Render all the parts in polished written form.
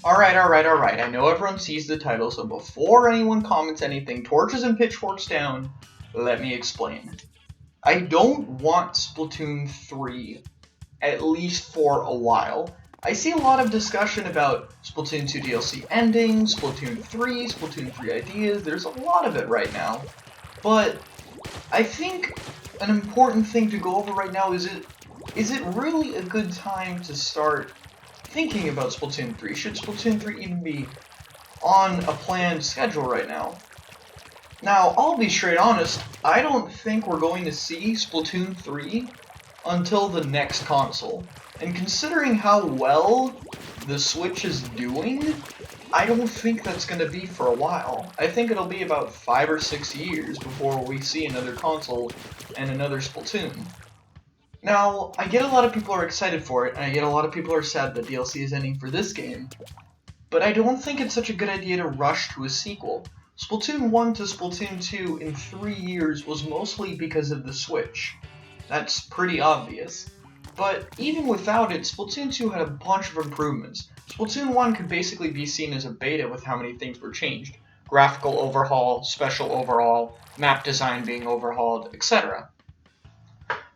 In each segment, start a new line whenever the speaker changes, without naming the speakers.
Alright. I know everyone sees the title, so before anyone comments anything, torches and pitchforks down, let me explain. I don't want Splatoon 3, at least for a while. I see a lot of discussion about Splatoon 2 DLC ending, Splatoon 3 ideas, there's a lot of it right now. But I think an important thing to go over right now is it really a good time to start thinking about Splatoon 3? Should Splatoon 3 even be on a planned schedule right now? Now, I'll be straight honest, I don't think we're going to see Splatoon 3 until the next console. And considering how well the Switch is doing, I don't think that's going to be for a while. I think it'll be about 5 or 6 years before we see another console and another Splatoon. Now, I get a lot of people are excited for it, and I get a lot of people are sad that DLC is ending for this game, but I don't think it's such a good idea to rush to a sequel. Splatoon 1 to Splatoon 2 in 3 years was mostly because of the Switch. That's pretty obvious. But even without it, Splatoon 2 had a bunch of improvements. Splatoon 1 could basically be seen as a beta with how many things were changed. Graphical overhaul, special overhaul, map design being overhauled, etc.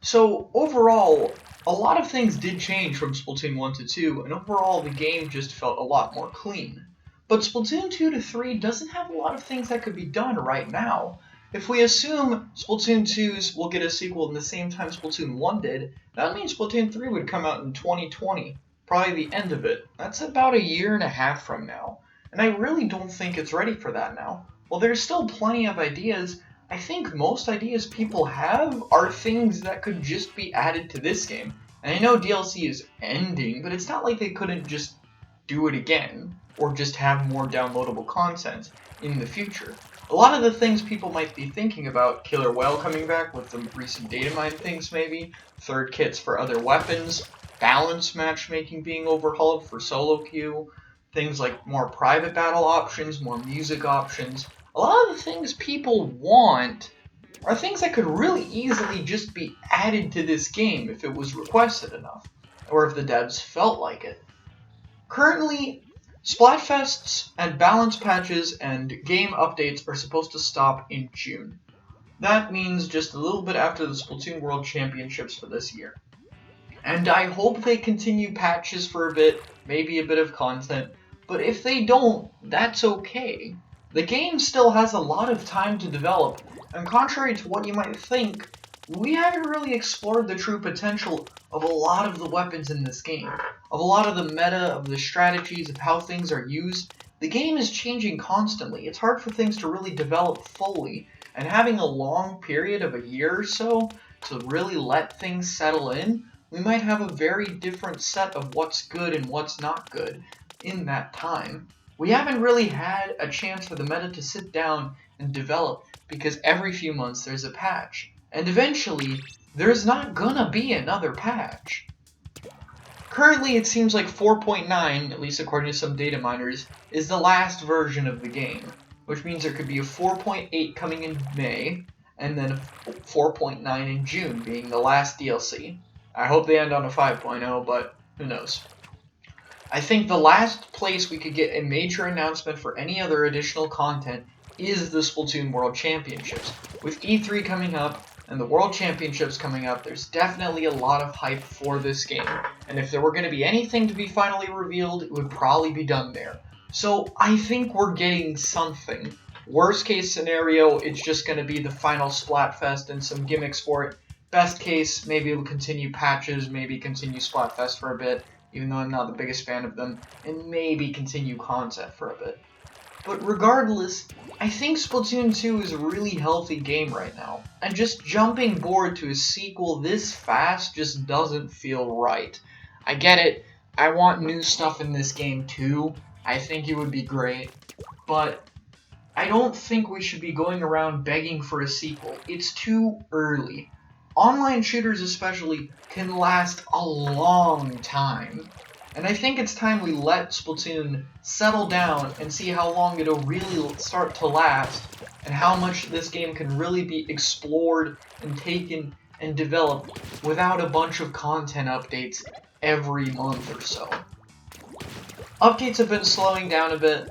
So overall, a lot of things did change from Splatoon 1 to 2, and overall the game just felt a lot more clean. But Splatoon 2 to 3 doesn't have a lot of things that could be done right now. If we assume Splatoon 2's will get a sequel in the same time Splatoon 1 did, that means Splatoon 3 would come out in 2020, probably the end of it. That's about a year and a half from now, and I really don't think it's ready for that now. While there's still plenty of ideas, I think most ideas people have are things that could just be added to this game. And I know DLC is ending, but it's not like they couldn't just do it again, or just have more downloadable content in the future. A lot of the things people might be thinking about, Killer Whale coming back with the recent data mine things maybe, third kits for other weapons, balance matchmaking being overhauled for solo queue, things like more private battle options, more music options. A lot of the things people want are things that could really easily just be added to this game if it was requested enough, or if the devs felt like it. Currently, Splatfests and balance patches and game updates are supposed to stop in June. That means just a little bit after the Splatoon World Championships for this year. And I hope they continue patches for a bit, maybe a bit of content, but if they don't, that's okay. The game still has a lot of time to develop, and contrary to what you might think, we haven't really explored the true potential of a lot of the weapons in this game, of a lot of the meta, of the strategies, of how things are used. The game is changing constantly. It's hard for things to really develop fully, and having a long period of a year or so to really let things settle in, we might have a very different set of what's good and what's not good in that time. We haven't really had a chance for the meta to sit down and develop because every few months there's a patch. And eventually, there's not gonna be another patch. Currently, it seems like 4.9, at least according to some data miners, is the last version of the game, which means there could be a 4.8 coming in May, and then a 4.9 in June being the last DLC. I hope they end on a 5.0, but who knows. I think the last place we could get a major announcement for any other additional content is the Splatoon World Championships. With E3 coming up and the World Championships coming up, there's definitely a lot of hype for this game. And if there were going to be anything to be finally revealed, it would probably be done there. So I think we're getting something. Worst case scenario, it's just going to be the final Splatfest and some gimmicks for it. Best case, maybe we'll continue patches, maybe continue Splatfest for a bit, even though I'm not the biggest fan of them, and maybe continue content for a bit. But regardless, I think Splatoon 2 is a really healthy game right now, and just jumping board to a sequel this fast just doesn't feel right. I get it, I want new stuff in this game too, I think it would be great, but I don't think we should be going around begging for a sequel. It's too early. Online shooters especially can last a long time. And I think it's time we let Splatoon settle down and see how long it'll really start to last and how much this game can really be explored and taken and developed without a bunch of content updates every month or so. Updates have been slowing down a bit,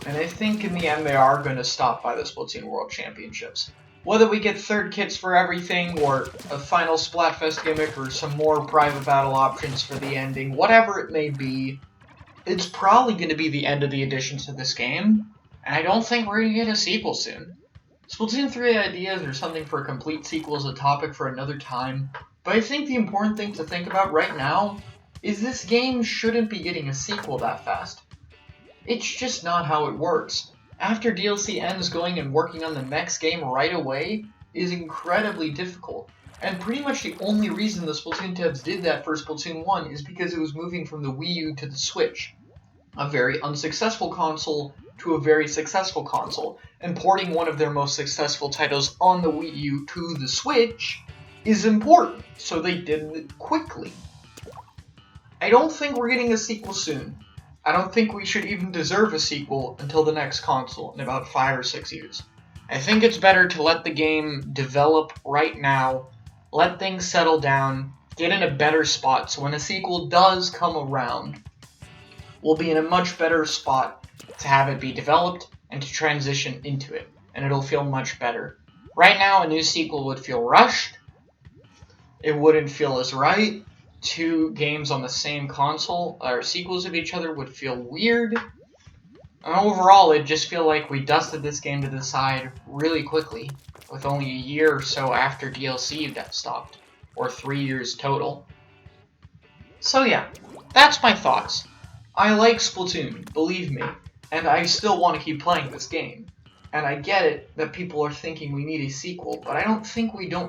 and I think in the end they are going to stop by the Splatoon World Championships. Whether we get third kits for everything, or a final Splatfest gimmick, or some more private battle options for the ending, whatever it may be, it's probably going to be the end of the additions to this game, and I don't think we're going to get a sequel soon. Splatoon 3 ideas or something for a complete sequel is a topic for another time, but I think the important thing to think about right now is this game shouldn't be getting a sequel that fast. It's just not how it works. After DLC ends, going and working on the next game right away is incredibly difficult, and pretty much the only reason the Splatoon devs did that for Splatoon 1 is because it was moving from the Wii U to the Switch, a very unsuccessful console to a very successful console, and porting one of their most successful titles on the Wii U to the Switch is important, so they did it quickly. I don't think we're getting a sequel soon. I don't think we should even deserve a sequel until the next console in about 5 or 6 years. I think it's better to let the game develop right now, let things settle down, get in a better spot, so when a sequel does come around, we'll be in a much better spot to have it be developed and to transition into it, and it'll feel much better. Right now, a new sequel would feel rushed, it wouldn't feel as right. Two games on the same console, or sequels of each other, would feel weird. And overall, it'd just feel like we dusted this game to the side really quickly, with only a year or so after DLC got stopped, or 3 years total. So yeah, that's my thoughts. I like Splatoon, believe me, and I still want to keep playing this game. And I get it that people are thinking we need a sequel, but I don't think we really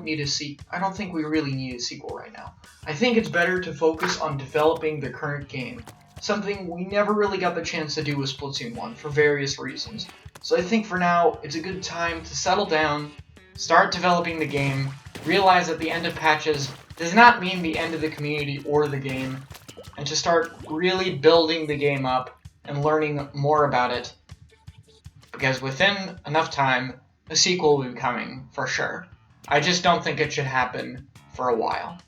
need a sequel right now. I think it's better to focus on developing the current game, something we never really got the chance to do with Splatoon 1 for various reasons. So I think for now, it's a good time to settle down, start developing the game, realize that the end of patches does not mean the end of the community or the game, and to start really building the game up and learning more about it. Because within enough time, a sequel will be coming, for sure. I just don't think it should happen for a while.